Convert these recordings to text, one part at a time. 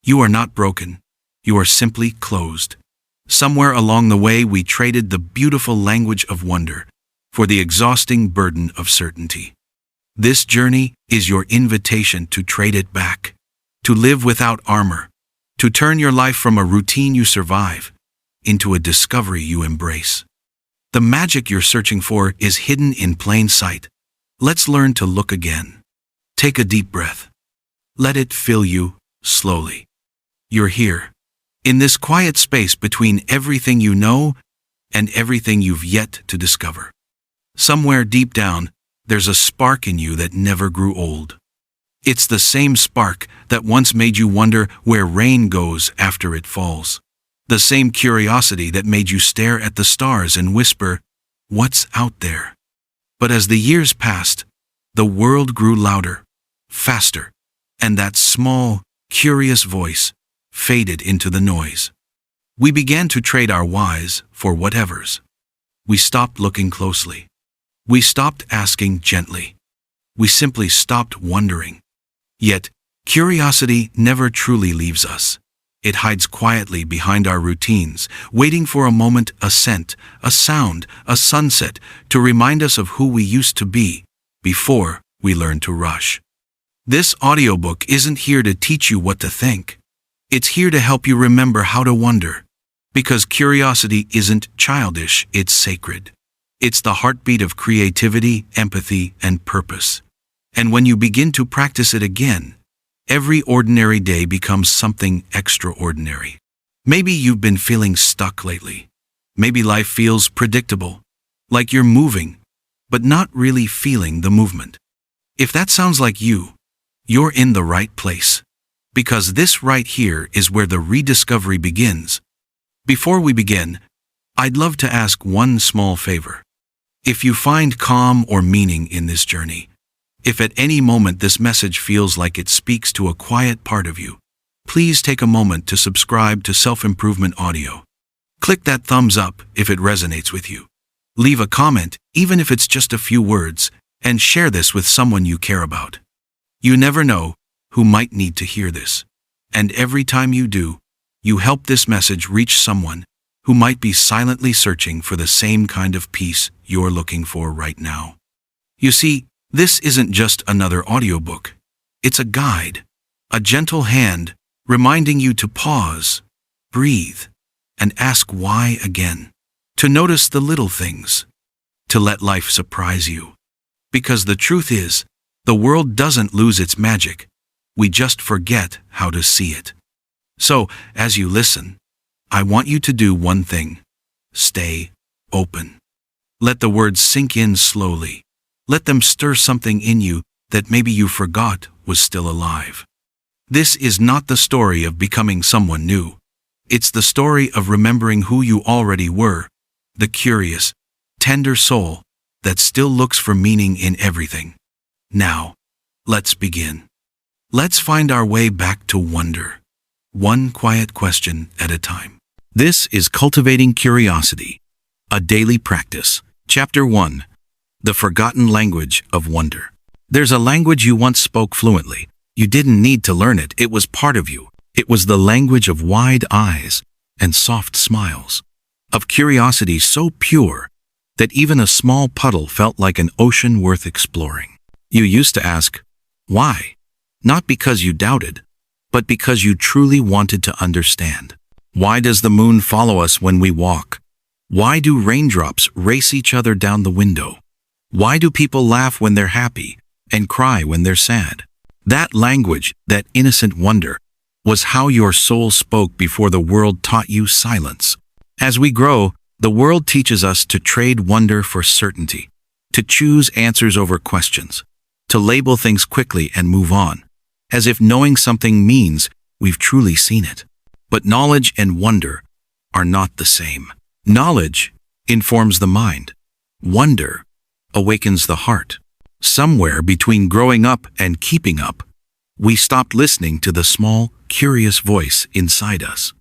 You are not broken. You are simply closed. Somewhere along the way, we traded the beautiful language of wonder for the exhausting burden of certainty. This journey is your invitation to trade it back, to live without armor, to turn your life from a routine you survive into a discovery you embrace. The magic you're searching for is hidden in plain sight. Let's learn to look again. Take a deep breath. Let it fill you slowly. You're here, in this quiet space between everything you know and everything you've yet to discover. Somewhere deep down, there's a spark in you that never grew old. It's the same spark that once made you wonder where rain goes after it falls. The same curiosity that made you stare at the stars and whisper, "What's out there?" But as the years passed, the world grew louder, faster, and that small, curious voice faded into the noise. We began to trade our whys for whatevers. We stopped looking closely. We stopped asking gently. We simply stopped wondering. Yet, curiosity never truly leaves us. It hides quietly behind our routines, waiting for a moment, a scent, a sound, a sunset to remind us of who we used to be before we learned to rush. This audiobook isn't here to teach you what to think. It's here to help you remember how to wonder. Because curiosity isn't childish, it's sacred. It's the heartbeat of creativity, empathy, and purpose. And when you begin to practice it again, every ordinary day becomes something extraordinary. Maybe you've been feeling stuck lately. Maybe life feels predictable, like you're moving, but not really feeling the movement. If that sounds like you, you're in the right place. Because this right here is where the rediscovery begins. Before we begin, I'd love to ask one small favor. If you find calm or meaning in this journey, if at any moment this message feels like it speaks to a quiet part of you, please take a moment to subscribe to Self-Improvement Audio. Click that thumbs up if it resonates with you. Leave a comment, even if it's just a few words, and share this with someone you care about. You never know who might need to hear this. And every time you do, you help this message reach someone who might be silently searching for the same kind of peace you're looking for right now. You see, this isn't just another audiobook. It's a guide, a gentle hand reminding you to pause, breathe, and ask why again. To notice the little things. To let life surprise you. Because the truth is, the world doesn't lose its magic. We just forget how to see it. So, as you listen, I want you to do one thing. Stay open. Let the words sink in slowly. Let them stir something in you that maybe you forgot was still alive. This is not the story of becoming someone new. It's the story of remembering who you already were, the curious, tender soul that still looks for meaning in everything. Now, let's begin. Let's find our way back to wonder, one quiet question at a time. This is Cultivating Curiosity, a daily practice. Chapter 1. The Forgotten Language of Wonder. There's a language you once spoke fluently. You didn't need to learn it. It was part of you. It was the language of wide eyes and soft smiles, of curiosity so pure that even a small puddle felt like an ocean worth exploring. You used to ask, why? Not because you doubted, but because you truly wanted to understand. Why does the moon follow us when we walk? Why do raindrops race each other down the window? Why do people laugh when they're happy and cry when they're sad? That language, that innocent wonder, was how your soul spoke before the world taught you silence. As we grow, the world teaches us to trade wonder for certainty, to choose answers over questions, to label things quickly and move on, as if knowing something means we've truly seen it. But knowledge and wonder are not the same. Knowledge informs the mind. Wonder awakens the heart. Somewhere between growing up and keeping up, we stopped listening to the small, curious voice inside us.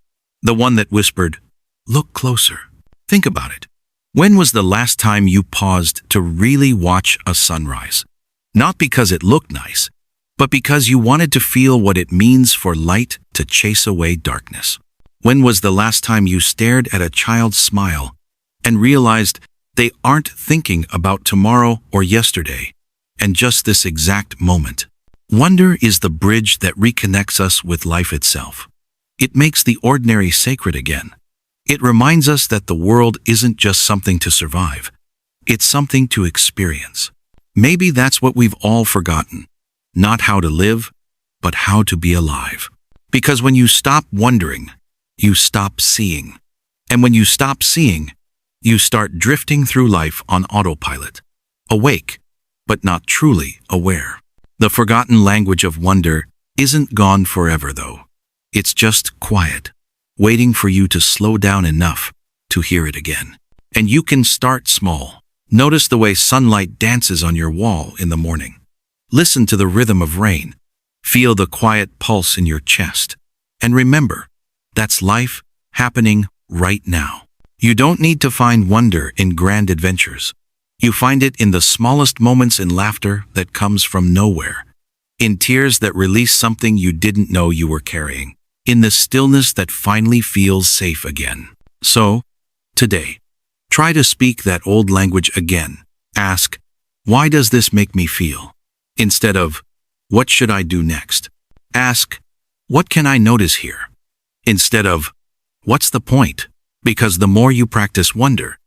The one that whispered, "Look closer." Think about it. When was the last time you paused to really watch a sunrise? Not because it looked nice, but because you wanted to feel what it means for light to chase away darkness. When was the last time you stared at a child's smile and realized they aren't thinking about tomorrow or yesterday, and just this exact moment? Wonder is the bridge that reconnects us with life itself. It makes the ordinary sacred again. It reminds us that the world isn't just something to survive. It's something to experience. Maybe that's what we've all forgotten. Not how to live, but how to be alive. Because when you stop wondering, you stop seeing. And when you stop seeing, you start drifting through life on autopilot. Awake, but not truly aware. The forgotten language of wonder isn't gone forever, though. It's just quiet, waiting for you to slow down enough to hear it again. And you can start small. Notice the way sunlight dances on your wall in the morning. Listen to the rhythm of rain. Feel the quiet pulse in your chest. And remember, that's life happening right now. You don't need to find wonder in grand adventures. You find it in the smallest moments, in laughter that comes from nowhere, in tears that release something you didn't know you were carrying, in the stillness that finally feels safe again. So, today, try to speak that old language again. Ask, why does this make me feel? Instead of, what should I do next? Ask, what can I notice here? Instead of, what's the point? Because the more you practice wonder,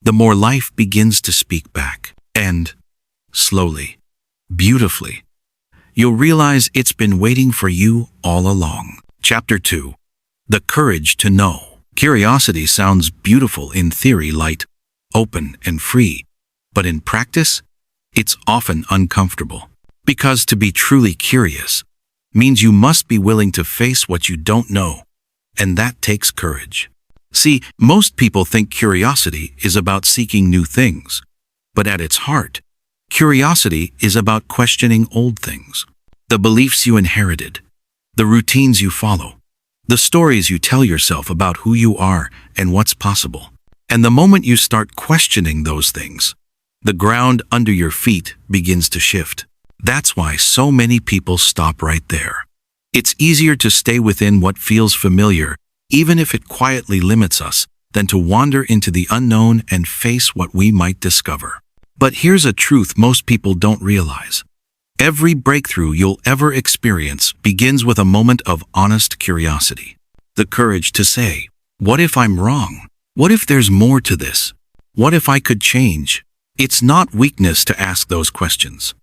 the more life begins to speak back. And, slowly, beautifully, you'll realize it's been waiting for you all along. Chapter 2. The Courage to Know. Curiosity sounds beautiful in theory, light, open, and free. But in practice, it's often uncomfortable. Because to be truly curious means you must be willing to face what you don't know. And that takes courage. See, most people think curiosity is about seeking new things. But at its heart, curiosity is about questioning old things. The beliefs you inherited, the routines you follow, the stories you tell yourself about who you are and what's possible. And the moment you start questioning those things, the ground under your feet begins to shift. That's why so many people stop right there. It's easier to stay within what feels familiar, even if it quietly limits us, than to wander into the unknown and face what we might discover. But here's a truth most people don't realize. Every breakthrough you'll ever experience begins with a moment of honest curiosity. The courage to say, what if I'm wrong? What if there's more to this? What if I could change? It's not weakness to ask those questions.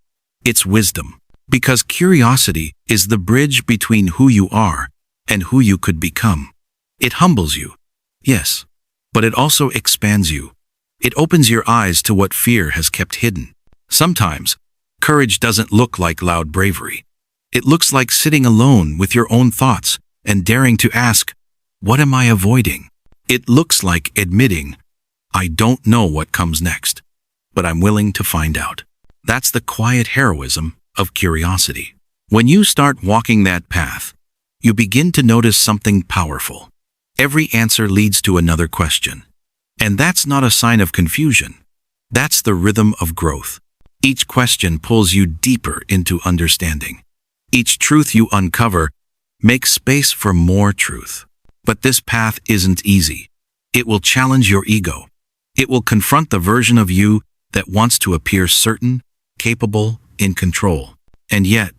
It's wisdom. Because curiosity is the bridge between who you are and who you could become. It humbles you, yes, but it also expands you. It opens your eyes to what fear has kept hidden. Sometimes, courage doesn't look like loud bravery. It looks like sitting alone with your own thoughts and daring to ask, what am I avoiding? It looks like admitting, I don't know what comes next, but I'm willing to find out. That's the quiet heroism of curiosity. When you start walking that path, you begin to notice something powerful. Every answer leads to another question. And that's not a sign of confusion. That's the rhythm of growth. Each question pulls you deeper into understanding. Each truth you uncover makes space for more truth. But this path isn't easy. It will challenge your ego. It will confront the version of you that wants to appear certain, capable, in control. And yet,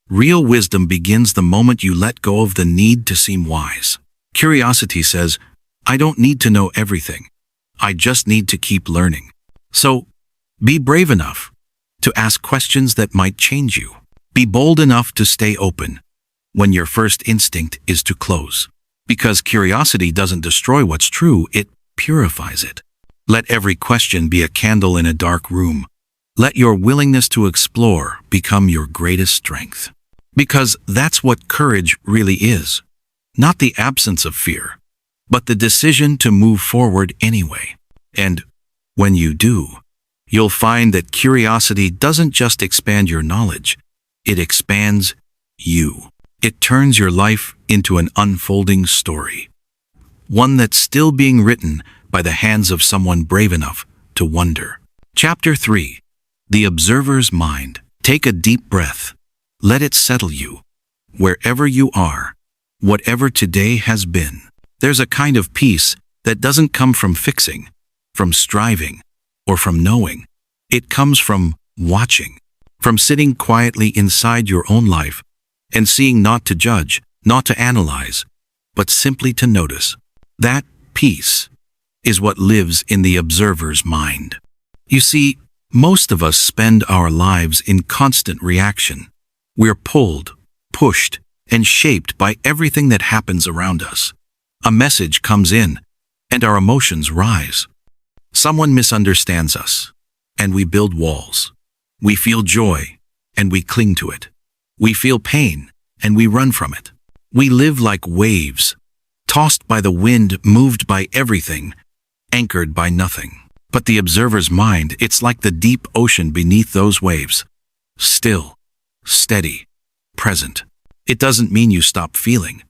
real wisdom begins the moment you let go of the need to seem wise. Curiosity says, I don't need to know everything. I just need to keep learning. So, be brave enough to ask questions that might change you. Be bold enough to stay open when your first instinct is to close. Because curiosity doesn't destroy what's true, it purifies it. Let every question be a candle in a dark room. Let your willingness to explore become your greatest strength. Because that's what courage really is. Not the absence of fear, but the decision to move forward anyway. And when you do, you'll find that curiosity doesn't just expand your knowledge, it expands you. It turns your life into an unfolding story. One that's still being written by the hands of someone brave enough to wonder. Chapter 3. The Observer's Mind. Take a deep breath. Let it settle you. Wherever you are, whatever today has been, there's a kind of peace that doesn't come from fixing, from striving, or from knowing. It comes from watching, from sitting quietly inside your own life and seeing, not to judge, not to analyze, but simply to notice. That peace is what lives in the observer's mind. You see, most of us spend our lives in constant reaction. We're pulled, pushed, and shaped by everything that happens around us. A message comes in, and our emotions rise. Someone misunderstands us, and we build walls. We feel joy, and we cling to it. We feel pain, and we run from it. We live like waves, tossed by the wind, moved by everything, anchored by nothing. But the observer's mind, it's like the deep ocean beneath those waves. Still, steady, present. It doesn't mean you stop feeling.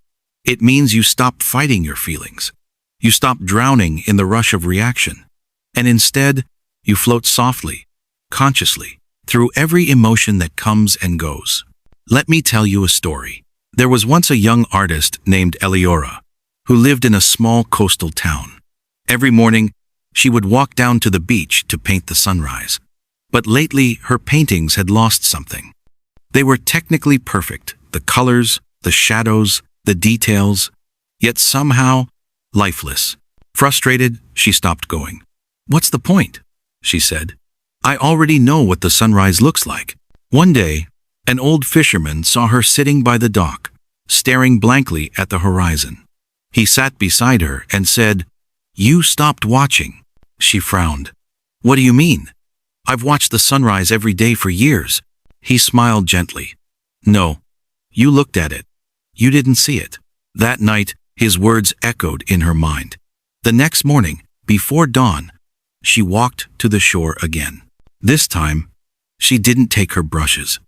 It means you stop fighting your feelings. You stop drowning in the rush of reaction. And instead, you float softly, consciously, through every emotion that comes and goes. Let me tell you a story. There was once a young artist named Eleora, who lived in a small coastal town. Every morning, she would walk down to the beach to paint the sunrise. But lately, her paintings had lost something. They were technically perfect, the colors, the shadows, the details, yet somehow lifeless. Frustrated, she stopped going. "What's the point?" she said. "I already know what the sunrise looks like." One day, an old fisherman saw her sitting by the dock, staring blankly at the horizon. He sat beside her and said, "You stopped watching." She frowned. "What do you mean? I've watched the sunrise every day for years." He smiled gently. "No, you looked at it. You didn't see it." That night, his words echoed in her mind. The next morning, before dawn, she walked to the shore again. This time, she didn't take her brushes.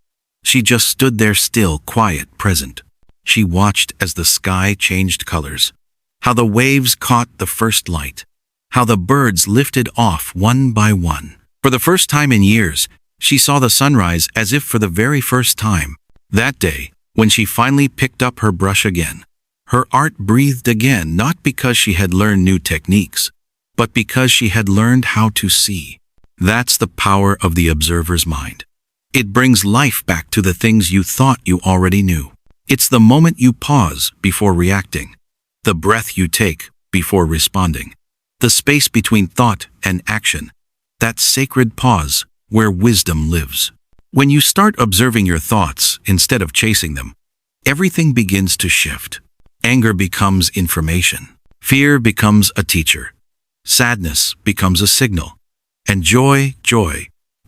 She just stood there still, quiet, present. She watched as the sky changed colors, how the waves caught the first light, how the birds lifted off one by one. For the first time in years, she saw the sunrise as if for the very first time. That day, when she finally picked up her brush again, her art breathed again, not because she had learned new techniques, but because she had learned how to see. That's the power of the observer's mind. It brings life back to the things you thought you already knew. It's the moment you pause before reacting, the breath you take before responding, the space between thought and action, that sacred pause where wisdom lives. When you start observing your thoughts instead of chasing them, everything begins to shift. Anger becomes information. Fear becomes a teacher. Sadness becomes a signal. And joy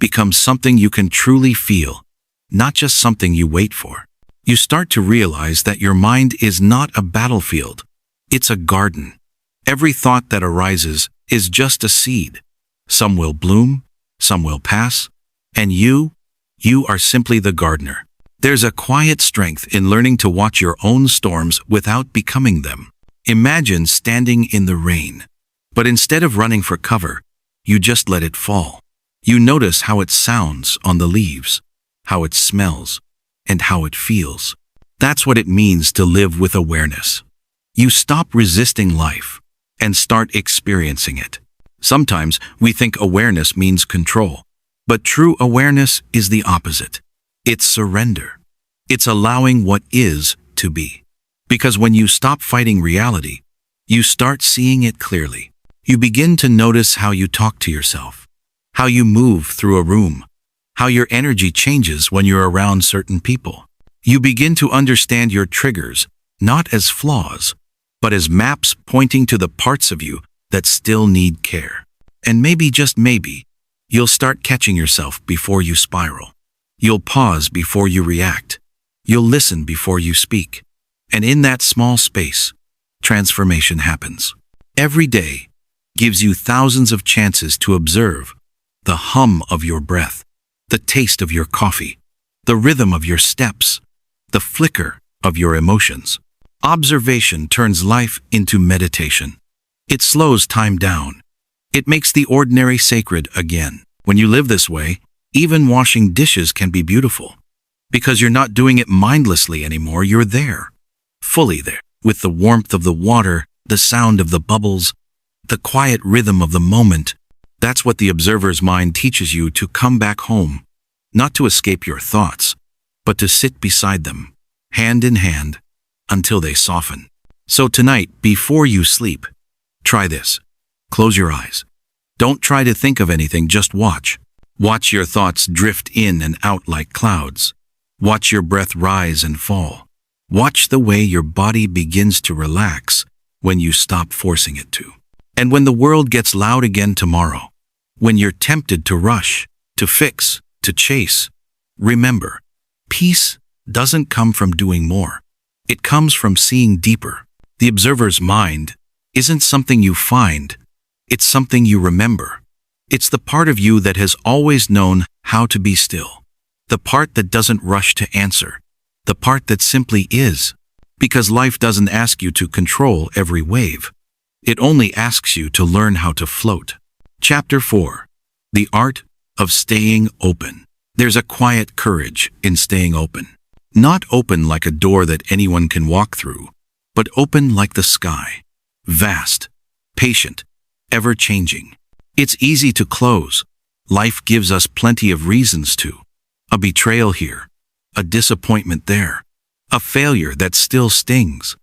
becomes something you can truly feel, not just something you wait for. You start to realize that your mind is not a battlefield. It's a garden. Every thought that arises is just a seed. Some will bloom, some will pass, and you are simply the gardener. There's a quiet strength in learning to watch your own storms without becoming them. Imagine standing in the rain, but instead of running for cover, you just let it fall. You notice how it sounds on the leaves, how it smells, and how it feels. That's what it means to live with awareness. You stop resisting life and start experiencing it. Sometimes we think awareness means control, but true awareness is the opposite. It's surrender. It's allowing what is to be. Because when you stop fighting reality, you start seeing it clearly. You begin to notice how you talk to yourself, how you move through a room, how your energy changes when you're around certain people. You begin to understand your triggers, not as flaws, but as maps pointing to the parts of you that still need care. And maybe, just maybe, you'll start catching yourself before you spiral. You'll pause before you react. You'll listen before you speak. And in that small space, transformation happens. Every day gives you thousands of chances to observe the hum of your breath, the taste of your coffee, the rhythm of your steps, the flicker of your emotions. Observation turns life into meditation. It slows time down. It makes the ordinary sacred again. When you live this way, even washing dishes can be beautiful. Because you're not doing it mindlessly anymore, you're there. Fully there. With the warmth of the water, the sound of the bubbles, the quiet rhythm of the moment. That's what the observer's mind teaches you, to come back home. Not to escape your thoughts, but to sit beside them, hand in hand, until they soften. So tonight, before you sleep, try this. Close your eyes. Don't try to think of anything, just watch. Watch your thoughts drift in and out like clouds. Watch your breath rise and fall. Watch the way your body begins to relax when you stop forcing it to. And when the world gets loud again tomorrow, when you're tempted to rush, to fix, to chase, remember, peace doesn't come from doing more. It comes from seeing deeper. The observer's mind isn't something you find, it's something you remember. It's the part of you that has always known how to be still. The part that doesn't rush to answer. The part that simply is. Because life doesn't ask you to control every wave. It only asks you to learn how to float. Chapter 4. The Art of Staying Open. There's a quiet courage in staying open. Not open like a door that anyone can walk through, but open like the sky. Vast, patient, ever-changing. It's easy to close. Life gives us plenty of reasons to. A betrayal here, a disappointment there, a failure that still stings,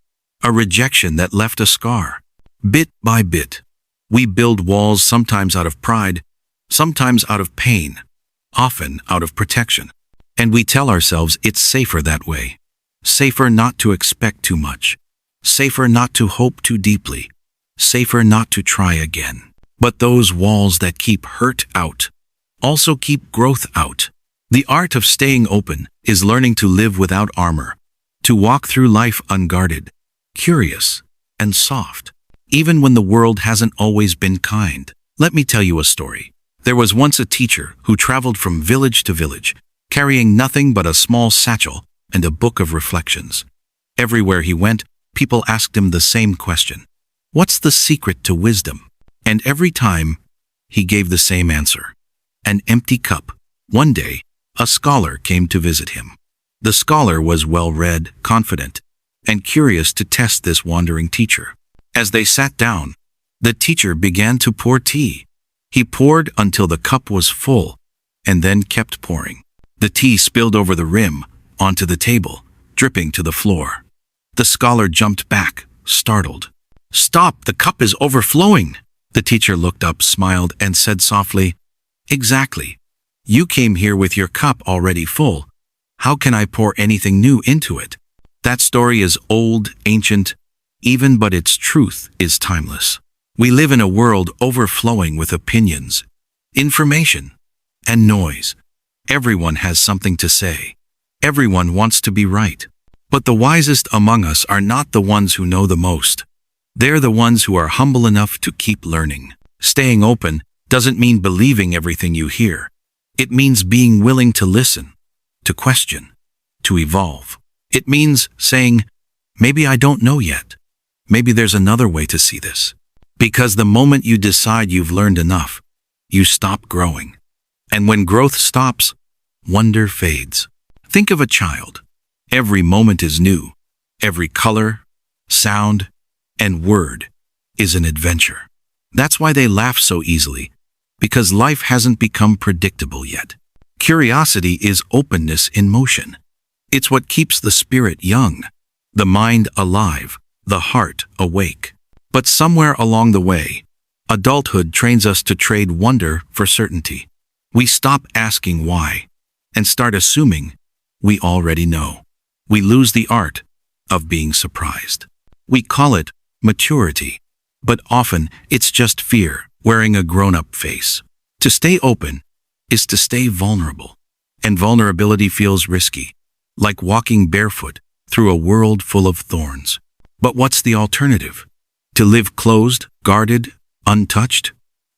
a rejection that left a scar. Bit by bit, we build walls, sometimes out of pride, sometimes out of pain, often out of protection. And we tell ourselves it's safer that way. Safer not to expect too much. Safer not to hope too deeply. Safer not to try again. But those walls that keep hurt out also keep growth out. The art of staying open is learning to live without armor, to walk through life unguarded, curious, and soft, even when the world hasn't always been kind. Let me tell you a story. There was once a teacher who traveled from village to village, carrying nothing but a small satchel and a book of reflections. Everywhere he went, people asked him the same question. What's the secret to wisdom? And every time, he gave the same answer. An empty cup. One day, a scholar came to visit him. The scholar was well-read, confident, and curious to test this wandering teacher. As they sat down, the teacher began to pour tea. He poured until the cup was full, and then kept pouring. The tea spilled over the rim, onto the table, dripping to the floor. The scholar jumped back, startled. "Stop, the cup is overflowing!" The teacher looked up, smiled, and said softly, "Exactly. You came here with your cup already full. How can I pour anything new into it?" That story is old, ancient, even, but its truth is timeless. We live in a world overflowing with opinions, information, and noise. Everyone has something to say. Everyone wants to be right. But the wisest among us are not the ones who know the most. They're the ones who are humble enough to keep learning. Staying open doesn't mean believing everything you hear. It means being willing to listen, to question, to evolve. It means saying, maybe I don't know yet. Maybe there's another way to see this. Because the moment you decide you've learned enough, you stop growing. And when growth stops, wonder fades. Think of a child. Every moment is new. Every color, sound, and word is an adventure. That's why they laugh so easily, because life hasn't become predictable yet. Curiosity is openness in motion. It's what keeps the spirit young, the mind alive, the heart awake. But somewhere along the way, adulthood trains us to trade wonder for certainty. We stop asking why and start assuming we already know. We lose the art of being surprised. We call it maturity, but often it's just fear wearing a grown-up face. To stay open is to stay vulnerable, and vulnerability feels risky, like walking barefoot through a world full of thorns. But what's the alternative? To live closed, guarded, untouched?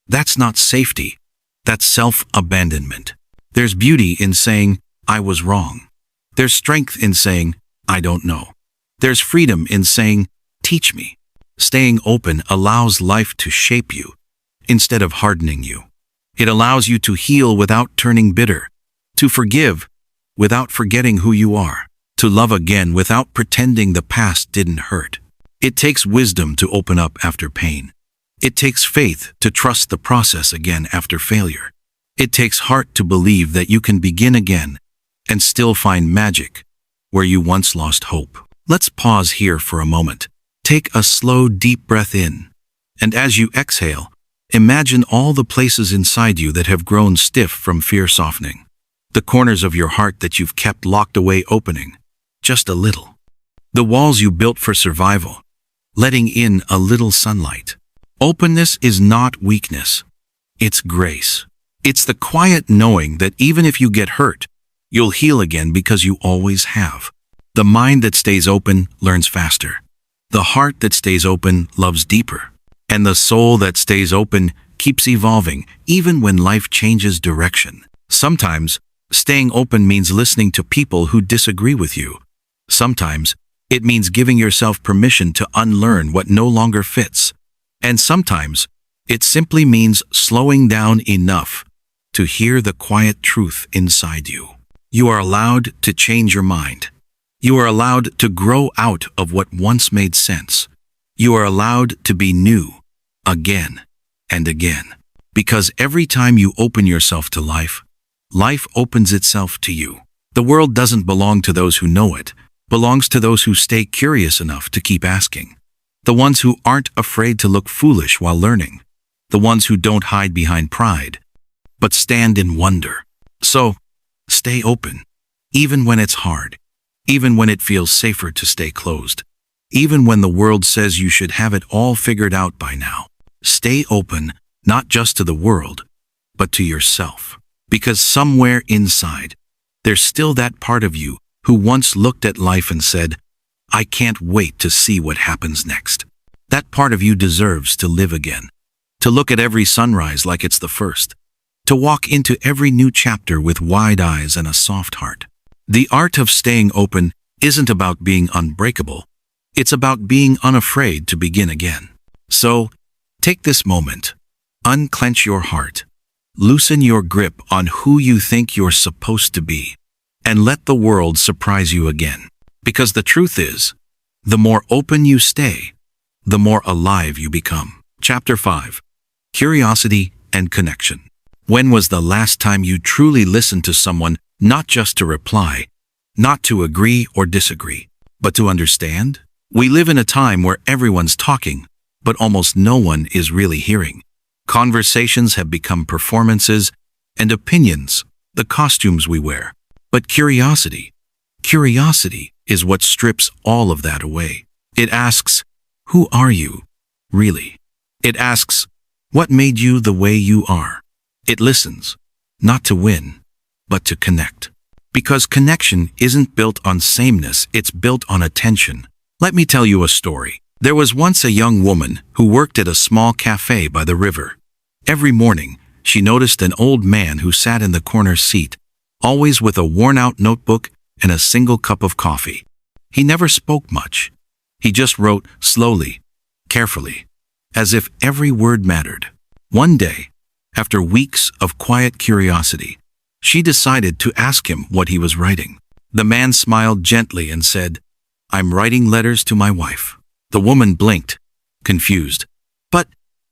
That's not safety. That's self-abandonment. There's beauty in saying, I was wrong. There's strength in saying, I don't know. There's freedom in saying, teach me. Staying open allows life to shape you instead of hardening you. It allows you to heal without turning bitter, to forgive without forgetting who you are, to love again without pretending the past didn't hurt. It takes wisdom to open up after pain. It takes faith to trust the process again after failure. It takes heart to believe that you can begin again and still find magic where you once lost hope. Let's pause here for a moment. Take a slow, deep breath in, and as you exhale, imagine all the places inside you that have grown stiff from fear softening. The corners of your heart that you've kept locked away opening, just a little. The walls you built for survival, letting in a little sunlight. Openness is not weakness. It's grace. It's the quiet knowing that even if you get hurt, you'll heal again because you always have. The mind that stays open learns faster. The heart that stays open loves deeper. And the soul that stays open keeps evolving even when life changes direction. Sometimes, staying open means listening to people who disagree with you. Sometimes, it means giving yourself permission to unlearn what no longer fits. And sometimes, it simply means slowing down enough to hear the quiet truth inside you. You are allowed to change your mind. You are allowed to grow out of what once made sense. You are allowed to be new, again and again. Because every time you open yourself to life, life opens itself to you. The world doesn't belong to those who know it, belongs to those who stay curious enough to keep asking. The ones who aren't afraid to look foolish while learning. The ones who don't hide behind pride, but stand in wonder. So, stay open, even when it's hard, even when it feels safer to stay closed, even when the world says you should have it all figured out by now. Stay open, not just to the world, but to yourself. Because somewhere inside, there's still that part of you who once looked at life and said, I can't wait to see what happens next. That part of you deserves to live again, to look at every sunrise like it's the first, to walk into every new chapter with wide eyes and a soft heart. The art of staying open isn't about being unbreakable. It's about being unafraid to begin again. So, take this moment, unclench your heart, loosen your grip on who you think you're supposed to be, and let the world surprise you again. Because the truth is, the more open you stay, the more alive you become. Chapter 5. Curiosity and Connection. When was the last time you truly listened to someone, not just to reply, not to agree or disagree, but to understand? We live in a time where everyone's talking, but almost no one is really hearing. Conversations have become performances, and opinions, the costumes we wear. But curiosity is what strips all of that away. It asks, who are you, really? It asks, what made you the way you are? It listens, not to win, but to connect. Because connection isn't built on sameness, it's built on attention. Let me tell you a story. There was once a young woman who worked at a small cafe by the river. Every morning, she noticed an old man who sat in the corner seat, always with a worn-out notebook and a single cup of coffee. He never spoke much. He just wrote slowly, carefully, as if every word mattered. One day, after weeks of quiet curiosity, she decided to ask him what he was writing. The man smiled gently and said, I'm writing letters to my wife. The woman blinked, confused. But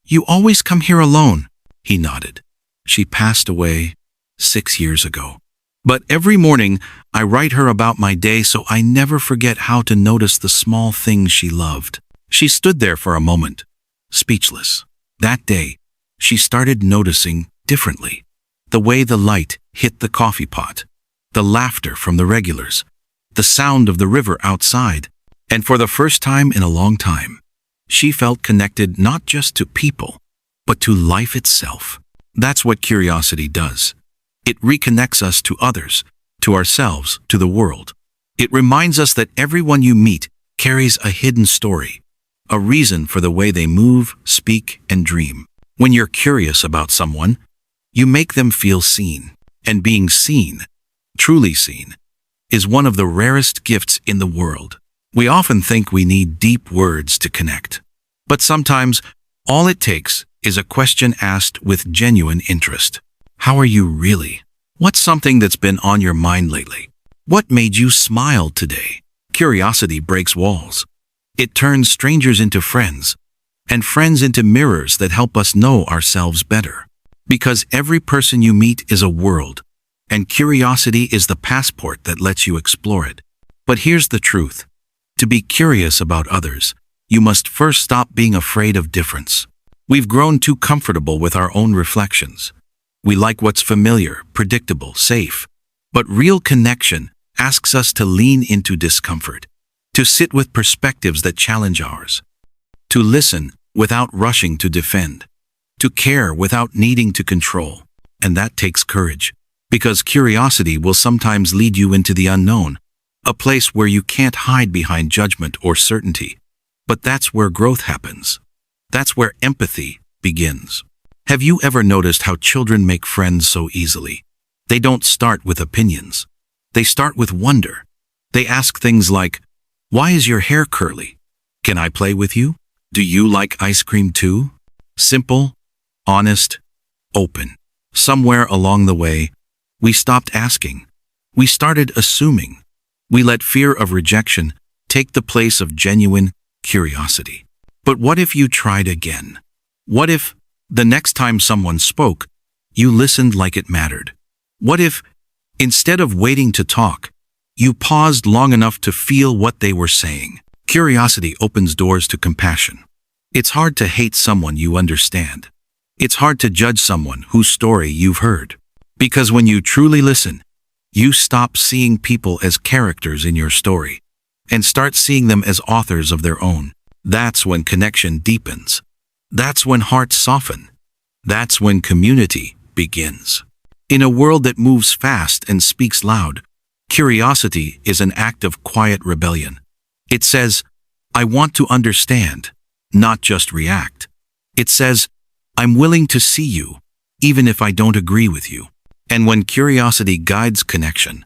you always come here alone, he nodded. She passed away 6 years ago. But every morning, I write her about my day so I never forget how to notice the small things she loved. She stood there for a moment, speechless. That day, she started noticing differently. The way the light hit the coffee pot, the laughter from the regulars, the sound of the river outside. And for the first time in a long time, she felt connected not just to people, but to life itself. That's what curiosity does. It reconnects us to others, to ourselves, to the world. It reminds us that everyone you meet carries a hidden story, a reason for the way they move, speak, and dream. When you're curious about someone, you make them feel seen. And being seen, truly seen, is one of the rarest gifts in the world. We often think we need deep words to connect. But sometimes, all it takes is a question asked with genuine interest. How are you really? What's something that's been on your mind lately? What made you smile today? Curiosity breaks walls. It turns strangers into friends, and friends into mirrors that help us know ourselves better. Because every person you meet is a world, and curiosity is the passport that lets you explore it. But here's the truth. To be curious about others, you must first stop being afraid of difference. We've grown too comfortable with our own reflections. We like what's familiar, predictable, safe. But real connection asks us to lean into discomfort, to sit with perspectives that challenge ours, to listen without rushing to defend, to care without needing to control. And that takes courage, because curiosity will sometimes lead you into the unknown, a place where you can't hide behind judgment or certainty. But that's where growth happens. That's where empathy begins. Have you ever noticed how children make friends so easily? They don't start with opinions. They start with wonder. They ask things like, "Why is your hair curly? Can I play with you? Do you like ice cream too?" Simple, honest, open. Somewhere along the way, we stopped asking. We started assuming. We let fear of rejection take the place of genuine curiosity. But what if you tried again? What if, the next time someone spoke, you listened like it mattered? What if, instead of waiting to talk, you paused long enough to feel what they were saying? Curiosity opens doors to compassion. It's hard to hate someone you understand. It's hard to judge someone whose story you've heard. Because when you truly listen, you stop seeing people as characters in your story and start seeing them as authors of their own. That's when connection deepens. That's when hearts soften. That's when community begins. In a world that moves fast and speaks loud, curiosity is an act of quiet rebellion. It says, "I want to understand, not just react." It says, "I'm willing to see you, even if I don't agree with you." And when curiosity guides connection,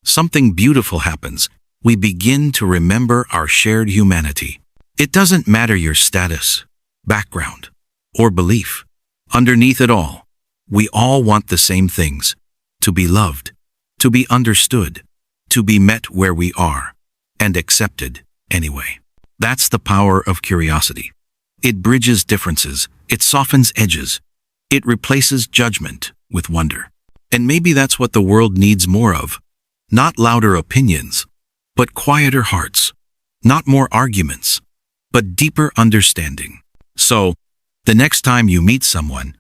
something beautiful happens. We begin to remember our shared humanity. It doesn't matter your status, background, or belief. Underneath it all, we all want the same things: to be loved, to be understood, to be met where we are, and accepted anyway. That's the power of curiosity. It bridges differences, it softens edges, it replaces judgment with wonder. And maybe that's what the world needs more of. Not louder opinions, but quieter hearts. Not more arguments, but deeper understanding. So, the next time you meet someone,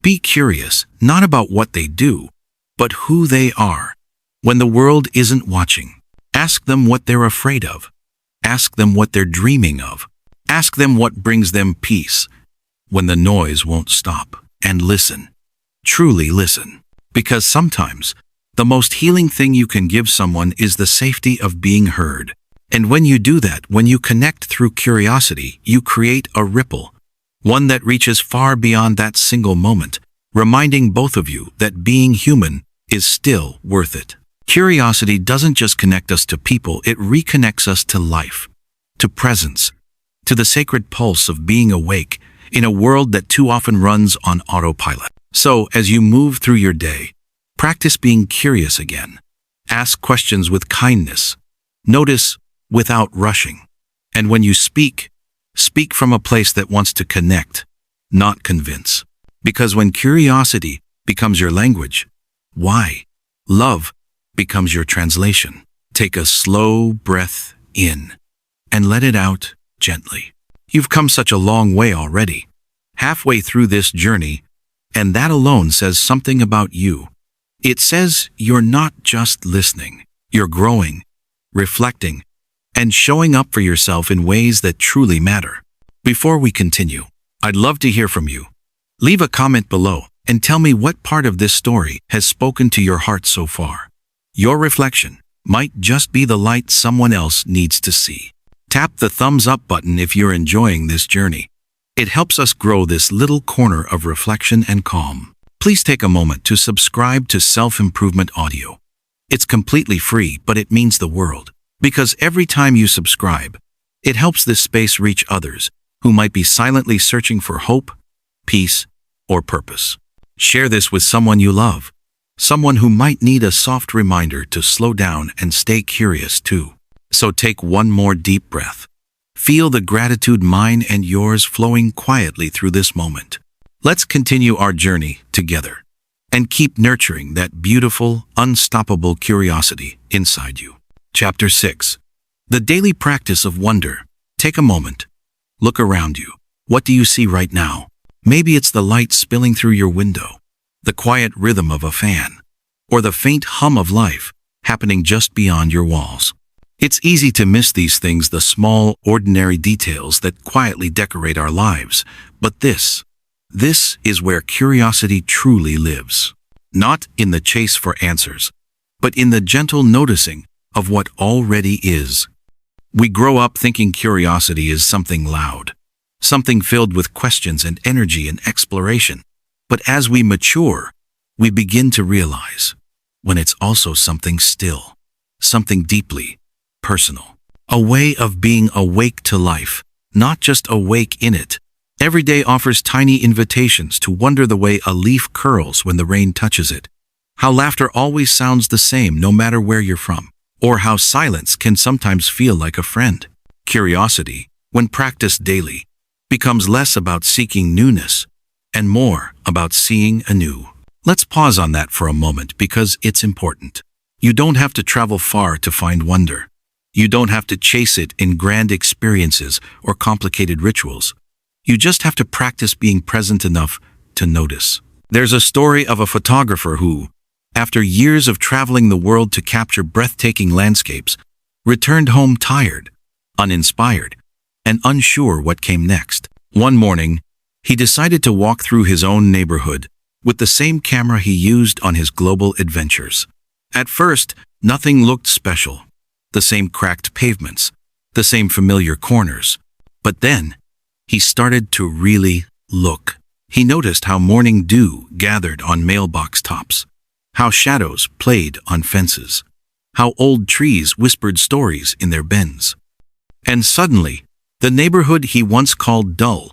be curious not about what they do, but who they are. When the world isn't watching, ask them what they're afraid of. Ask them what they're dreaming of. Ask them what brings them peace when the noise won't stop. And listen. Truly listen. Because sometimes, the most healing thing you can give someone is the safety of being heard. And when you do that, when you connect through curiosity, you create a ripple, one that reaches far beyond that single moment, reminding both of you that being human is still worth it. Curiosity doesn't just connect us to people, it reconnects us to life, to presence, to the sacred pulse of being awake in a world that too often runs on autopilot. So, as you move through your day, practice being curious again. Ask questions with kindness. Notice without rushing. And when you speak, speak from a place that wants to connect, not convince. Because when curiosity becomes your language, why? Love becomes your translation. Take a slow breath in and let it out gently. You've come such a long way already, halfway through this journey, and that alone says something about you. It says you're not just listening, you're growing, reflecting, and showing up for yourself in ways that truly matter. Before we continue, I'd love to hear from you. Leave a comment below and tell me what part of this story has spoken to your heart so far. Your reflection might just be the light someone else needs to see. Tap the thumbs up button if you're enjoying this journey. It helps us grow this little corner of reflection and calm. Please take a moment to subscribe to Self-Improvement Audio. It's completely free, but it means the world. Because every time you subscribe, it helps this space reach others who might be silently searching for hope, peace, or purpose. Share this with someone you love. someone who might need a soft reminder to slow down and stay curious too. So take one more deep breath. Feel the gratitude, mine and yours, flowing quietly through this moment. Let's continue our journey together and keep nurturing that beautiful, unstoppable curiosity inside you. Chapter 6. The Daily Practice of Wonder. Take a moment. Look around you. What do you see right now? Maybe it's the light spilling through your window, the quiet rhythm of a fan, or the faint hum of life happening just beyond your walls. It's easy to miss these things, the small, ordinary details that quietly decorate our lives. But this is where curiosity truly lives. Not in the chase for answers, but in the gentle noticing of what already is. We grow up thinking curiosity is something loud, something filled with questions and energy and exploration. But as we mature, we begin to realize when it's also something still, something deeply personal, a way of being awake to life, not just awake in it. Every day offers tiny invitations to wonder, the way a leaf curls when the rain touches it, how laughter always sounds the same no matter where you're from, or how silence can sometimes feel like a friend. Curiosity, when practiced daily, becomes less about seeking newness and more about seeing anew. Let's pause on that for a moment because it's important. You don't have to travel far to find wonder. You don't have to chase it in grand experiences or complicated rituals. You just have to practice being present enough to notice. There's a story of a photographer who, after years of traveling the world to capture breathtaking landscapes, returned home tired, uninspired, and unsure what came next. One morning, he decided to walk through his own neighborhood with the same camera he used on his global adventures. At first, nothing looked special. The same cracked pavements, the same familiar corners. But then, he started to really look. He noticed how morning dew gathered on mailbox tops, how shadows played on fences, how old trees whispered stories in their bends. And suddenly, the neighborhood he once called dull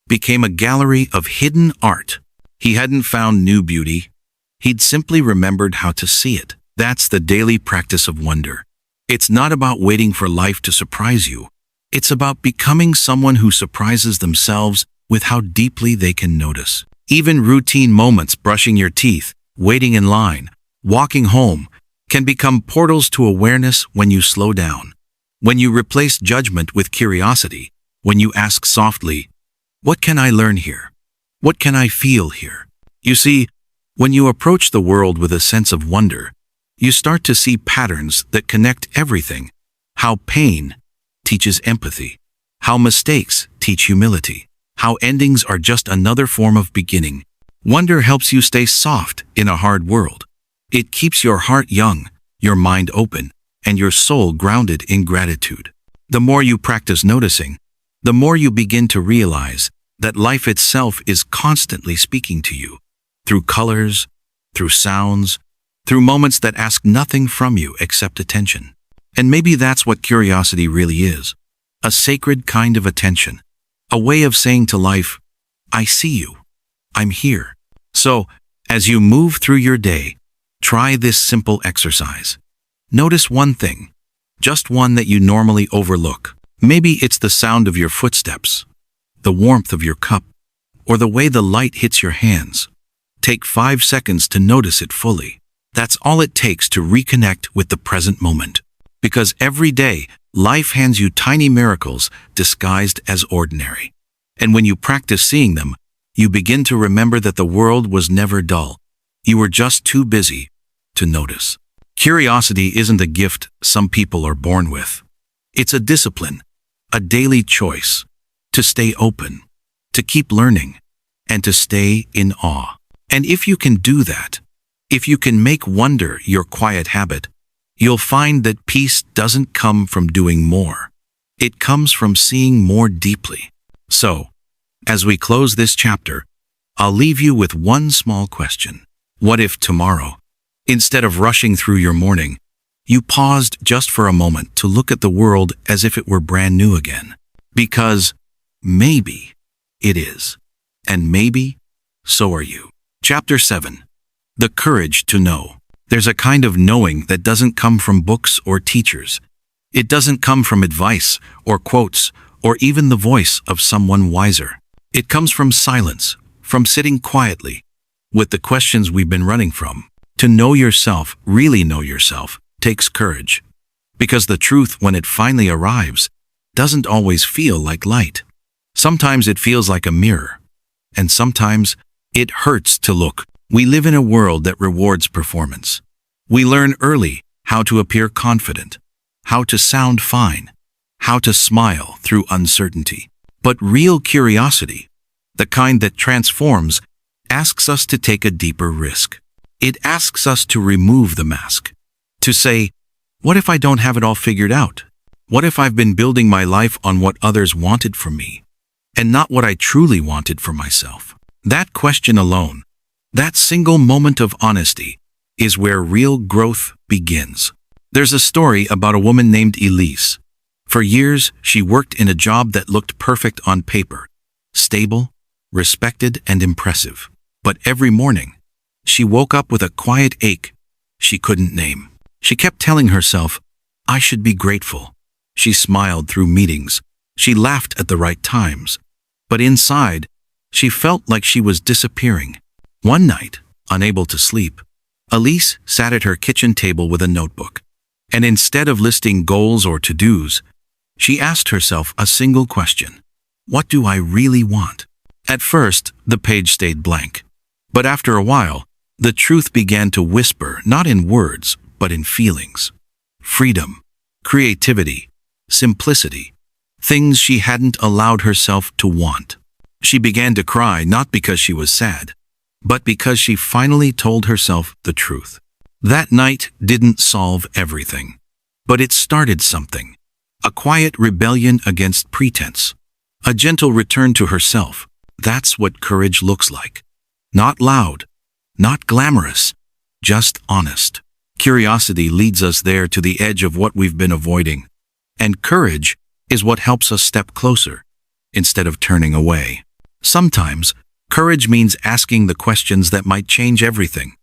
became a gallery of hidden art. He hadn't found new beauty. He'd simply remembered how to see it. That's the daily practice of wonder. It's not about waiting for life to surprise you. It's about becoming someone who surprises themselves with how deeply they can notice. Even routine moments, brushing your teeth, waiting in line, walking home, can become portals to awareness when you slow down. When you replace judgment with curiosity, when you ask softly, "What can I learn here? What can I feel here?" You see, when you approach the world with a sense of wonder, you start to see patterns that connect everything. How pain teaches empathy, how mistakes teach humility, how endings are just another form of beginning. Wonder helps you stay soft in a hard world. It keeps your heart young, your mind open, and your soul grounded in gratitude. The more you practice noticing, the more you begin to realize that life itself is constantly speaking to you, through colors, through sounds, through moments that ask nothing from you except attention. And maybe that's what curiosity really is, a sacred kind of attention, a way of saying to life, "I see you, I'm here." So, as you move through your day, try this simple exercise. Notice one thing, just one that you normally overlook. Maybe it's the sound of your footsteps, the warmth of your cup, or the way the light hits your hands. Take 5 seconds to notice it fully. That's all it takes to reconnect with the present moment. Because every day, life hands you tiny miracles disguised as ordinary. And when you practice seeing them, you begin to remember that the world was never dull. You were just too busy to notice. Curiosity isn't a gift some people are born with. It's a discipline, a daily choice, to stay open, to keep learning, and to stay in awe. And if you can do that, if you can make wonder your quiet habit, you'll find that peace doesn't come from doing more. It comes from seeing more deeply. So, as we close this chapter, I'll leave you with one small question. What if tomorrow, instead of rushing through your morning, you paused just for a moment to look at the world as if it were brand new again? Because maybe it is, and maybe so are you. Chapter 7. The courage to know. There's a kind of knowing that doesn't come from books or teachers. It doesn't come from advice or quotes or even the voice of someone wiser. It comes from silence, from sitting quietly with the questions we've been running from. To know yourself, really know yourself, takes courage. Because the truth, when it finally arrives, doesn't always feel like light. Sometimes it feels like a mirror. And sometimes it hurts to look. We live in a world that rewards performance. We learn early how to appear confident, how to sound fine, how to smile through uncertainty. But real curiosity, the kind that transforms, asks us to take a deeper risk. It asks us to remove the mask. To say, what if I don't have it all figured out? What if I've been building my life on what others wanted from me, and not what I truly wanted for myself? That question alone, that single moment of honesty, is where real growth begins. There's a story about a woman named Elise. For years, she worked in a job that looked perfect on paper, stable, respected, and impressive. But every morning, she woke up with a quiet ache she couldn't name. She kept telling herself, I should be grateful. She smiled through meetings. She laughed at the right times. But inside, she felt like she was disappearing. One night, unable to sleep, Elise sat at her kitchen table with a notebook. And instead of listing goals or to-dos, she asked herself a single question. What do I really want? At first, the page stayed blank. But after a while, the truth began to whisper, not in words, but in feelings. Freedom, creativity, simplicity, things she hadn't allowed herself to want. She began to cry not because she was sad, but because she finally told herself the truth. That night didn't solve everything, but it started something. A quiet rebellion against pretense. A gentle return to herself. That's what courage looks like. Not loud, not glamorous, just honest. Curiosity leads us there to the edge of what we've been avoiding. And courage is what helps us step closer, instead of turning away. Sometimes, courage means asking the questions that might change everything.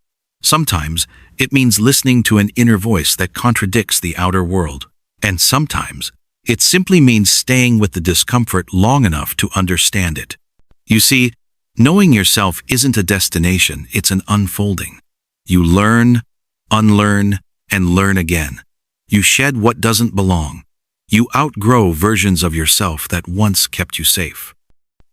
Sometimes, it means listening to an inner voice that contradicts the outer world. And sometimes, it simply means staying with the discomfort long enough to understand it. You see, knowing yourself isn't a destination, it's an unfolding. You learn, unlearn, and learn again. You shed what doesn't belong. You outgrow versions of yourself that once kept you safe.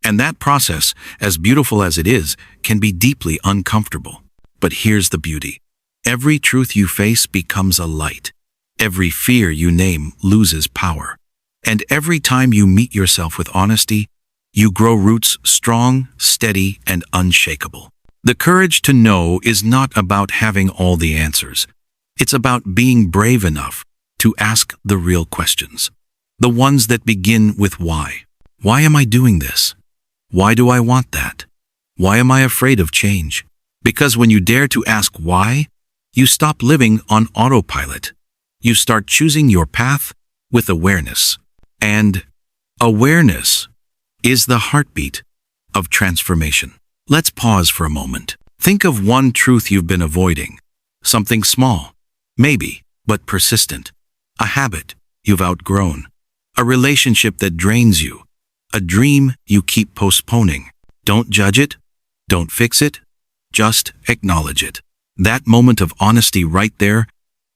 And that process, as beautiful as it is, can be deeply uncomfortable. But here's the beauty. Every truth you face becomes a light. Every fear you name loses power. And every time you meet yourself with honesty, you grow roots strong, steady, and unshakable. The courage to know is not about having all the answers. It's about being brave enough to ask the real questions. The ones that begin with why. Why am I doing this? Why do I want that? Why am I afraid of change? Because when you dare to ask why, you stop living on autopilot. You start choosing your path with awareness. And awareness is the heartbeat of transformation. Let's pause for a moment. Think of one truth you've been avoiding. Something small, maybe, but persistent. A habit you've outgrown. A relationship that drains you. A dream you keep postponing. Don't judge it. Don't fix it. Just acknowledge it. That moment of honesty right there,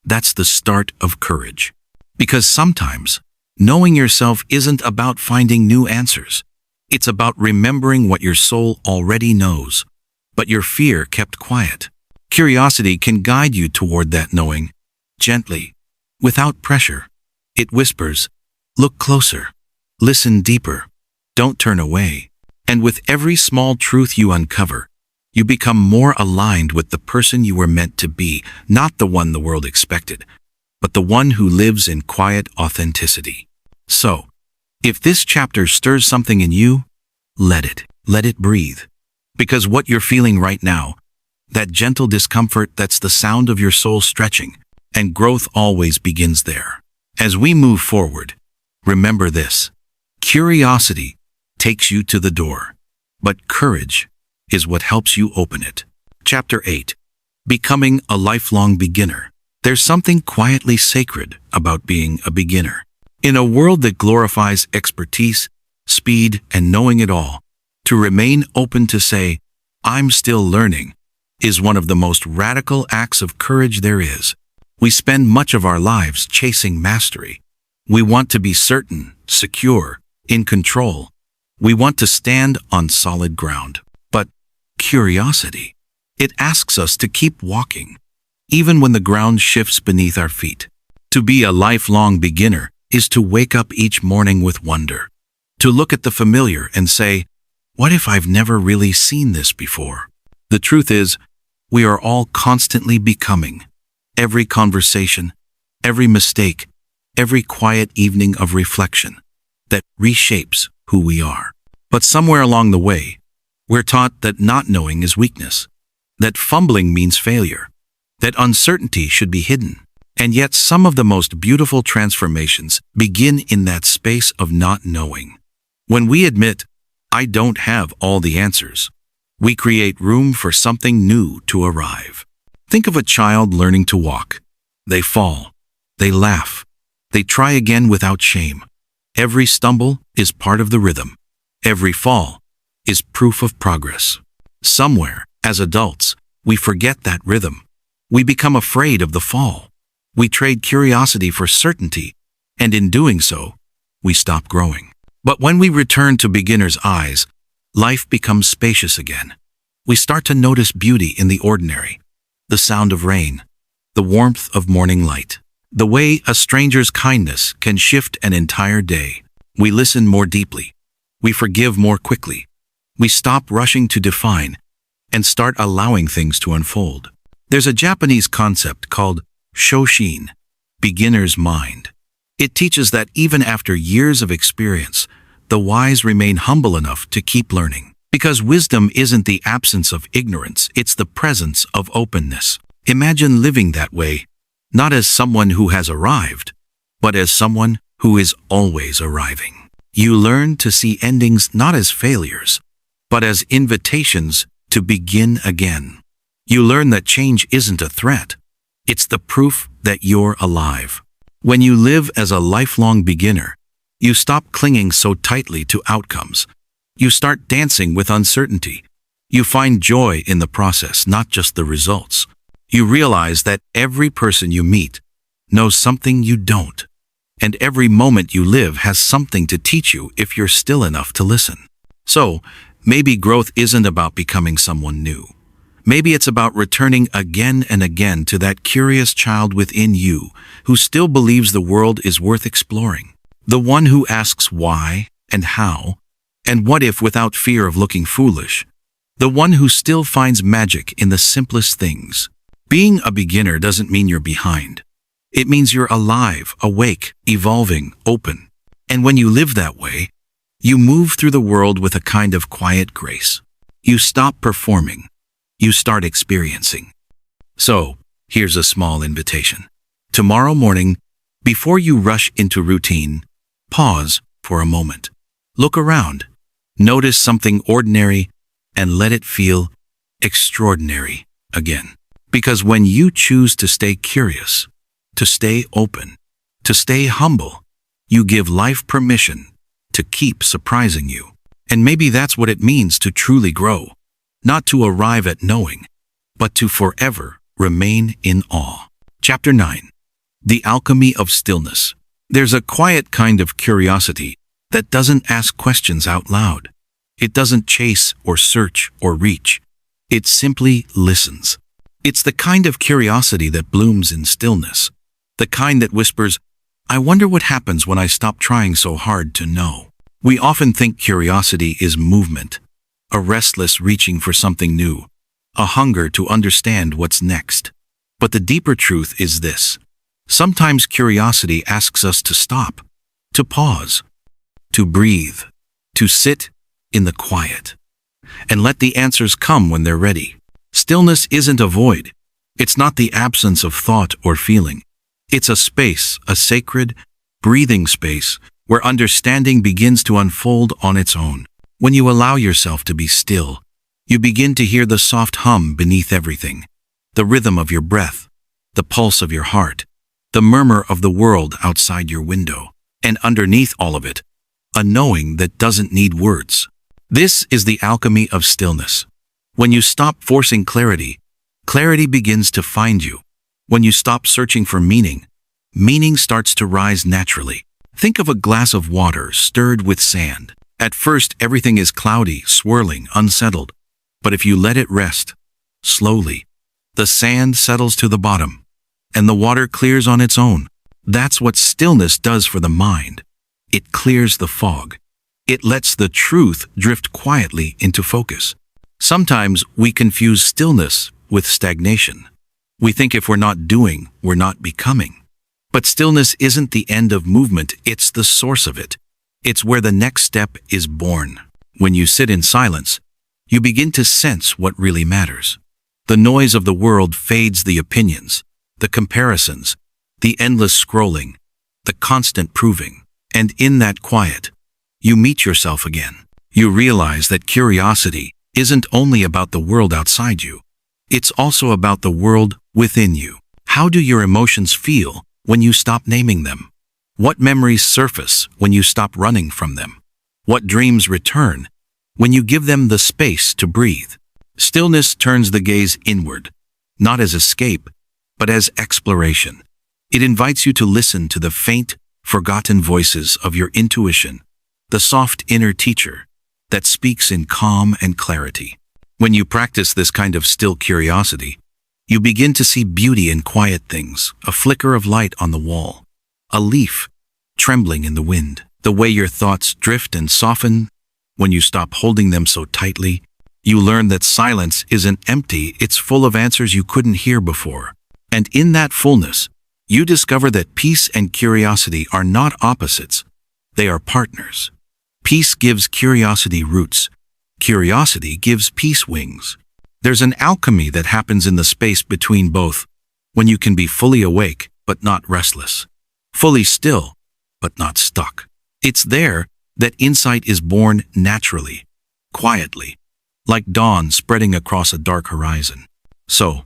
that's the start of courage. Because sometimes, knowing yourself isn't about finding new answers. It's about remembering what your soul already knows, but your fear kept quiet. Curiosity can guide you toward that knowing, gently, without pressure. It whispers, look closer, listen deeper, don't turn away. And with every small truth you uncover, you become more aligned with the person you were meant to be, not the one the world expected, but the one who lives in quiet authenticity. So, if this chapter stirs something in you, let it breathe. Because what you're feeling right now, that gentle discomfort, that's the sound of your soul stretching, and growth always begins there. As we move forward, remember this: curiosity takes you to the door, but courage is what helps you open it. Chapter 8. Becoming a lifelong beginner. There's something quietly sacred about being a beginner. In a world that glorifies expertise, speed, and knowing it all, to remain open to say, "I'm still learning," is one of the most radical acts of courage there is. We spend much of our lives chasing mastery. We want to be certain, secure, in control. We want to stand on solid ground. But curiosity, it asks us to keep walking, even when the ground shifts beneath our feet. To be a lifelong beginner is to wake up each morning with wonder, to look at the familiar and say, "What if I've never really seen this before?" The truth is, we are all constantly becoming. Every conversation, every mistake, every quiet evening of reflection that reshapes who we are. But somewhere along the way, we're taught that not knowing is weakness, that fumbling means failure, that uncertainty should be hidden. And yet some of the most beautiful transformations begin in that space of not knowing. When we admit, "I don't have all the answers," we create room for something new to arrive. Think of a child learning to walk. They fall, they laugh, they try again without shame. Every stumble is part of the rhythm. Every fall is proof of progress. Somewhere, as adults, we forget that rhythm. We become afraid of the fall. We trade curiosity for certainty, and in doing so, we stop growing. But when we return to beginner's eyes, life becomes spacious again. We start to notice beauty in the ordinary, the sound of rain, the warmth of morning light, the way a stranger's kindness can shift an entire day. We listen more deeply. We forgive more quickly. We stop rushing to define and start allowing things to unfold. There's a Japanese concept called Shoshin, beginner's mind. It teaches that even after years of experience, the wise remain humble enough to keep learning. Because wisdom isn't the absence of ignorance, it's the presence of openness. Imagine living that way, not as someone who has arrived, but as someone who is always arriving. You learn to see endings not as failures, but as invitations to begin again. You learn that change isn't a threat. It's the proof that you're alive. When you live as a lifelong beginner, you stop clinging so tightly to outcomes. You start dancing with uncertainty. You find joy in the process, not just the results. You realize that every person you meet knows something you don't, and every moment you live has something to teach you if you're still enough to listen. So, maybe growth isn't about becoming someone new. Maybe it's about returning again and again to that curious child within you who still believes the world is worth exploring. The one who asks why and how and what if without fear of looking foolish. The one who still finds magic in the simplest things. Being a beginner doesn't mean you're behind. It means you're alive, awake, evolving, open. And when you live that way, you move through the world with a kind of quiet grace. You stop performing. You start experiencing. So, here's a small invitation. Tomorrow morning, before you rush into routine, pause for a moment. Look around. Notice something ordinary and let it feel extraordinary again. Because when you choose to stay curious, to stay open, to stay humble, you give life permission to keep surprising you. And maybe that's what it means to truly grow. Not to arrive at knowing, but to forever remain in awe. Chapter 9. The Alchemy of Stillness. There's a quiet kind of curiosity that doesn't ask questions out loud. It doesn't chase or search or reach. It simply listens. It's the kind of curiosity that blooms in stillness. The kind that whispers, "I wonder what happens when I stop trying so hard to know." We often think curiosity is movement, a restless reaching for something new, a hunger to understand what's next. But the deeper truth is this. Sometimes curiosity asks us to stop, to pause, to breathe, to sit in the quiet, and let the answers come when they're ready. Stillness isn't a void. It's not the absence of thought or feeling. It's a space, a sacred, breathing space, where understanding begins to unfold on its own. When you allow yourself to be still, you begin to hear the soft hum beneath everything. the rhythm of your breath, the pulse of your heart, the murmur of the world outside your window, and underneath all of it, a knowing that doesn't need words. This is the alchemy of stillness. When you stop forcing clarity, clarity begins to find you. When you stop searching for meaning, meaning starts to rise naturally. Think of a glass of water stirred with sand. At first, everything is cloudy, swirling, unsettled. But if you let it rest, slowly, the sand settles to the bottom, and the water clears on its own. That's what stillness does for the mind. It clears the fog. It lets the truth drift quietly into focus. Sometimes we confuse stillness with stagnation. We think if we're not doing, we're not becoming. But stillness isn't the end of movement, it's the source of it. It's where the next step is born. When you sit in silence, you begin to sense what really matters. The noise of the world fades, the opinions, the comparisons, the endless scrolling, the constant proving. And in that quiet, you meet yourself again. You realize that curiosity isn't only about the world outside you. It's also about the world within you. How do your emotions feel when you stop naming them? What memories surface when you stop running from them? What dreams return when you give them the space to breathe? Stillness turns the gaze inward, not as escape, but as exploration. It invites you to listen to the faint, forgotten voices of your intuition, the soft inner teacher that speaks in calm and clarity. When you practice this kind of still curiosity, you begin to see beauty in quiet things, a flicker of light on the wall, a leaf trembling in the wind, the way your thoughts drift and soften when you stop holding them so tightly. You learn that silence isn't empty, it's full of answers you couldn't hear before. And in that fullness, you discover that peace and curiosity are not opposites, they are partners. Peace gives curiosity roots. Curiosity gives peace wings. There's an alchemy that happens in the space between both, when you can be fully awake but not restless, fully still but not stuck. It's there that insight is born naturally, quietly, like dawn spreading across a dark horizon. So,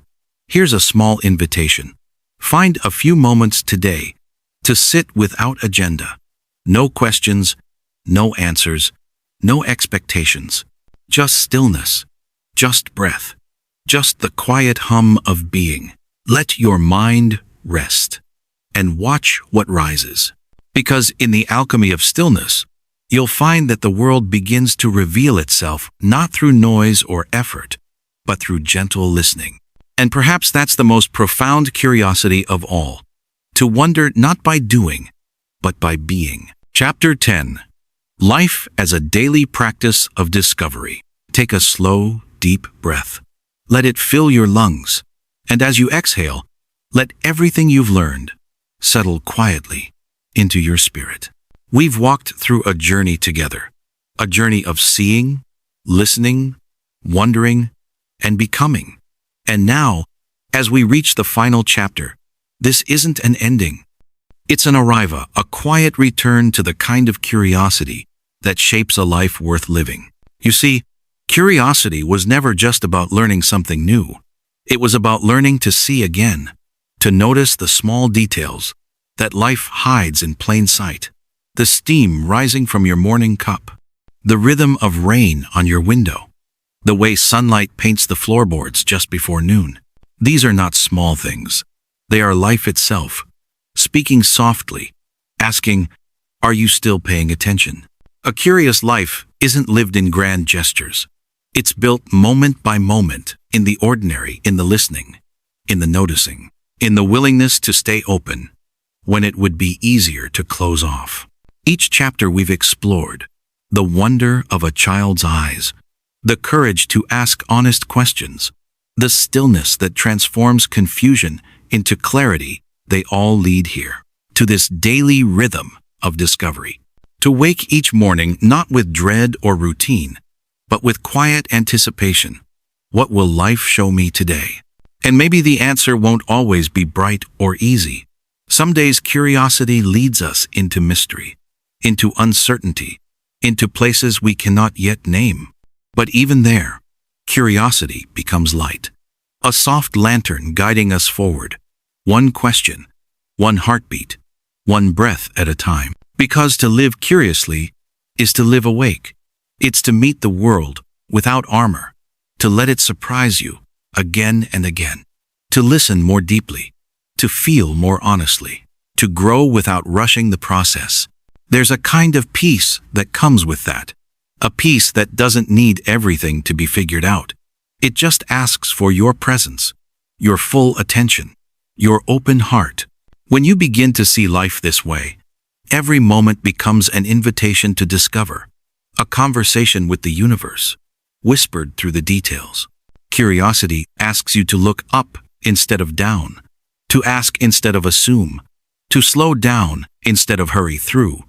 here's a small invitation. Find a few moments today to sit without agenda. No questions, no answers, no expectations. Just stillness, just breath, just the quiet hum of being. Let your mind rest and watch what rises. Because in the alchemy of stillness, you'll find that the world begins to reveal itself not through noise or effort, but through gentle listening. And perhaps that's the most profound curiosity of all, to wonder not by doing, but by being. Chapter 10. Life as a daily practice of discovery. Take a slow, deep breath. Let it fill your lungs, and as you exhale, let everything you've learned settle quietly into your spirit. We've walked through a journey together, a journey of seeing, listening, wondering, and becoming. And now, as we reach the final chapter, this isn't an ending. It's an arrival, a quiet return to the kind of curiosity that shapes a life worth living. You see, curiosity was never just about learning something new. It was about learning to see again, to notice the small details that life hides in plain sight. The steam rising from your morning cup, the rhythm of rain on your window, the way sunlight paints the floorboards just before noon. These are not small things. They are life itself, speaking softly, asking, "Are you still paying attention?" A curious life isn't lived in grand gestures. It's built moment by moment, in the ordinary, in the listening, in the noticing, in the willingness to stay open when it would be easier to close off. Each chapter we've explored, the wonder of a child's eyes, the courage to ask honest questions, the stillness that transforms confusion into clarity, they all lead here, to this daily rhythm of discovery. To wake each morning not with dread or routine, but with quiet anticipation. What will life show me today? And maybe the answer won't always be bright or easy. Some days curiosity leads us into mystery, into uncertainty, into places we cannot yet name. But even there, curiosity becomes light. A soft lantern guiding us forward. One question, one heartbeat, one breath at a time. Because to live curiously is to live awake. It's to meet the world without armor, to let it surprise you again and again, to listen more deeply, to feel more honestly, to grow without rushing the process. There's a kind of peace that comes with that, a peace that doesn't need everything to be figured out. It just asks for your presence, your full attention, your open heart. When you begin to see life this way, every moment becomes an invitation to discover, a conversation with the universe, whispered through the details. Curiosity asks you to look up instead of down, to ask instead of assume, to slow down instead of hurry through,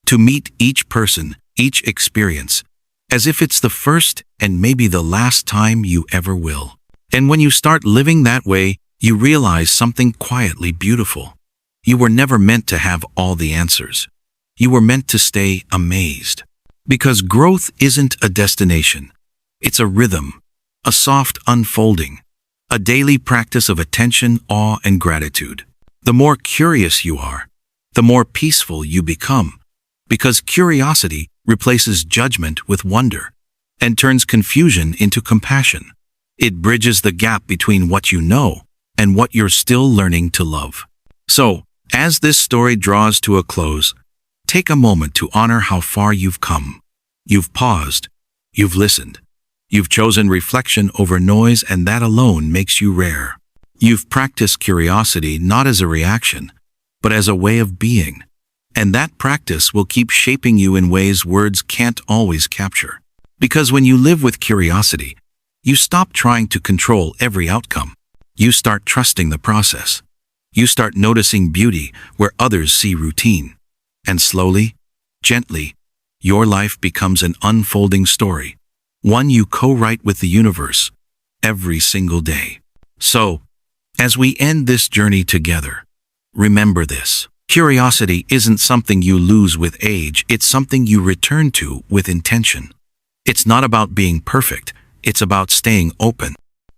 to meet each person, each experience, as if it's the first and maybe the last time you ever will. And when you start living that way, you realize something quietly beautiful. You were never meant to have all the answers. You were meant to stay amazed. Because growth isn't a destination. It's a rhythm, a soft unfolding, a daily practice of attention, awe, and gratitude. The more curious you are, the more peaceful you become. Because curiosity replaces judgment with wonder and turns confusion into compassion. It bridges the gap between what you know and what you're still learning to love. So, as this story draws to a close, take a moment to honor how far you've come. You've paused, you've listened, you've chosen reflection over noise, and that alone makes you rare. You've practiced curiosity not as a reaction, but as a way of being. And that practice will keep shaping you in ways words can't always capture. Because when you live with curiosity, you stop trying to control every outcome. You start trusting the process. You start noticing beauty where others see routine. And slowly, gently, your life becomes an unfolding story, one you co-write with the universe every single day. So, as we end this journey together, remember this. Curiosity isn't something you lose with age, it's something you return to with intention. It's not about being perfect, it's about staying open.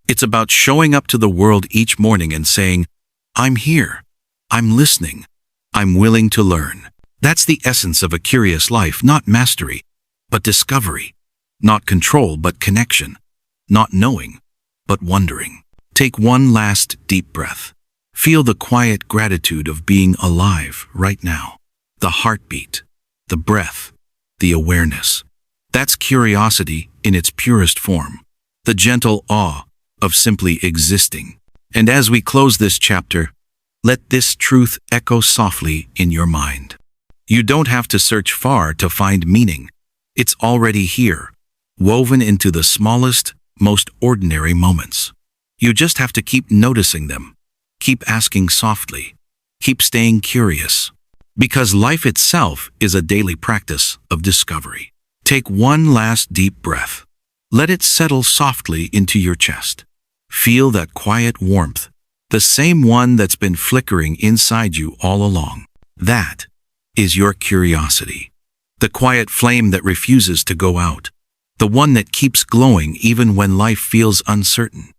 It's about showing up to the world each morning and saying, I'm here, I'm listening, I'm willing to learn. That's the essence of a curious life, not mastery, but discovery. Not control, but connection. Not knowing, but wondering. Take one last deep breath. Feel the quiet gratitude of being alive right now. The heartbeat, the breath, the awareness. That's curiosity in its purest form. The gentle awe of simply existing. And as we close this chapter, let this truth echo softly in your mind. You don't have to search far to find meaning. It's already here, woven into the smallest, most ordinary moments. You just have to keep noticing them. Keep asking softly. Keep staying curious. Because life itself is a daily practice of discovery. Take one last deep breath. Let it settle softly into your chest. Feel that quiet warmth, the same one that's been flickering inside you all along. That is your curiosity. The quiet flame that refuses to go out. The one that keeps glowing even when life feels uncertain.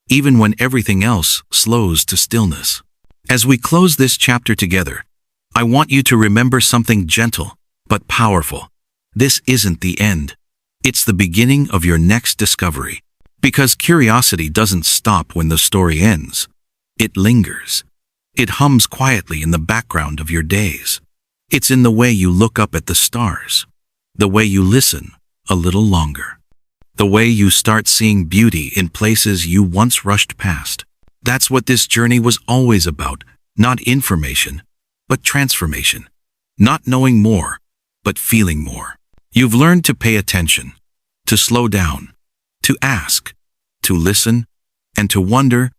Even when everything else slows to stillness. As we close this chapter together, I want you to remember something gentle but powerful. This isn't the end. It's the beginning of your next discovery. Because curiosity doesn't stop when the story ends. It lingers. It hums quietly in the background of your days. It's in the way you look up at the stars, the way you listen a little longer, the way you start seeing beauty in places you once rushed past. That's what this journey was always about, not information, but transformation. Not knowing more, but feeling more. You've learned to pay attention, to slow down, to ask, to listen, and to wonder,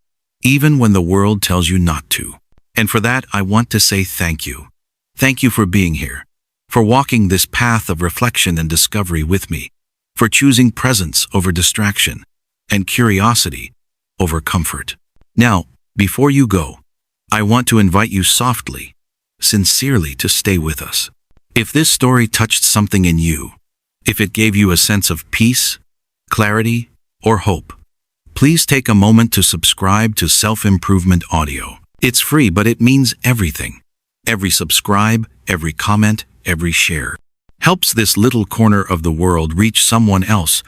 even when the world tells you not to. And for that, I want to say thank you. Thank you for being here, for walking this path of reflection and discovery with me, for choosing presence over distraction and curiosity over comfort. Now, before you go, I want to invite you softly, sincerely to stay with us. If this story touched something in you, if it gave you a sense of peace, clarity, or hope, please take a moment to subscribe to Self-Improvement Audio. It's free, but it means everything. Every subscribe, every comment, every share helps this little corner of the world reach someone else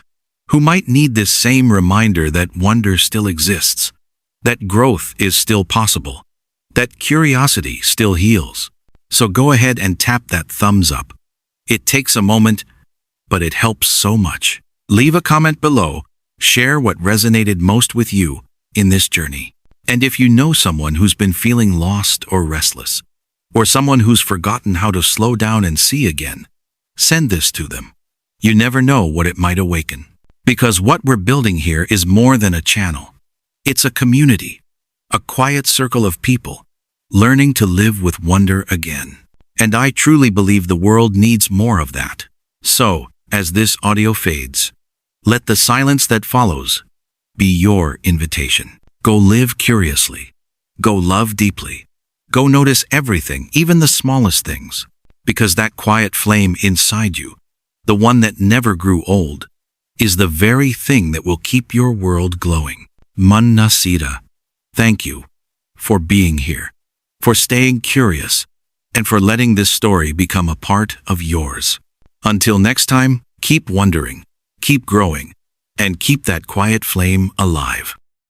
who might need this same reminder that wonder still exists, that growth is still possible, that curiosity still heals. So go ahead and tap that thumbs up. It takes a moment, but it helps so much. Leave a comment below, share what resonated most with you in this journey. And if you know someone who's been feeling lost or restless, or someone who's forgotten how to slow down and see again, send this to them. You never know what it might awaken. Because what we're building here is more than a channel. It's a community, a quiet circle of people, learning to live with wonder again. And I truly believe the world needs more of that. So, as this audio fades, let the silence that follows be your invitation. Go live curiously. Go love deeply. Go notice everything, even the smallest things. Because that quiet flame inside you, the one that never grew old, is the very thing that will keep your world glowing. Manna Sita, thank you for being here, for staying curious, and for letting this story become a part of yours. Until next time, keep wondering, keep growing, and keep that quiet flame alive.